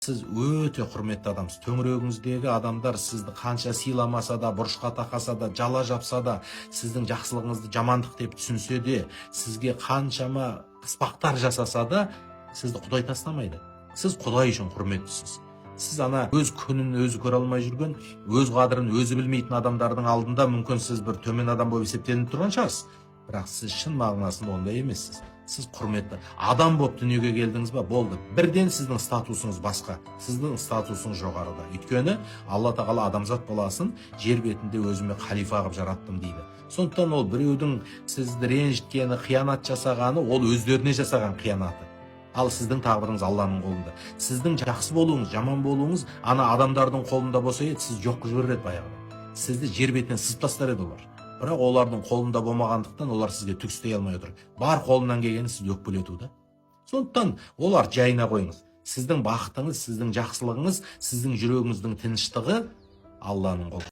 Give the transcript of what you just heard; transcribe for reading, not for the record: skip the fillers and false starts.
Сіз өте құрметті адамсыз. Төңірегіңіздегі адамдар сізді қанша сыйламаса да, бұрышқа тақаса да, жала жапса да, сіздің жақсылығыңызды жамандық деп түсінсе де, сізге қаншама қыспақтар жасаса да, сізді Құдай тастамайды. Сіз Құдай үшін құрметтісіз. Сіз ана өз күнін өзі көре алмай жүрген, өз қадірін өзі білмейтін адамдардың алдында мүмкін сіз бір төмен адам болып есептелініп тұрған шығарсыз. Бірақ сіз шын мағынасында ондай емессіз. Сіз құрметті адам болып дүниеге келдіңіз ба, болды. Бірден сіздің статусыңыз басқа, сіздің статусыңыз жоғарыда. Өйткені Алла тағала адамзат баласын жер бетінде өзіме халифа қылып жараттым дейді. Сондықтан ол біреудің сізді ренжіткені, қиянат жасағаны, ол өздеріне жасаған қиянаты. Ал сіздің тағдырыңыз Алланың қолында. Сіздің жақсы болуыңыз, жаман болуыңыз ана адамдардың қолында болса еді, сіз жоқ жіберер еді баяғыда. Сізді жер бетінен сызып тастар еді олар. Бірақ олардың қолында болмағандықтан олар сізге түк істей алмай отыр. Бар қолынан келгені сізді өкпелету да. Сондықтан олар жайына қойыңыз. Сіздің бақытыңыз, сіздің жақсылығыңыз, сіздің жүрегіңіздің тыныштығы Алланың қолы.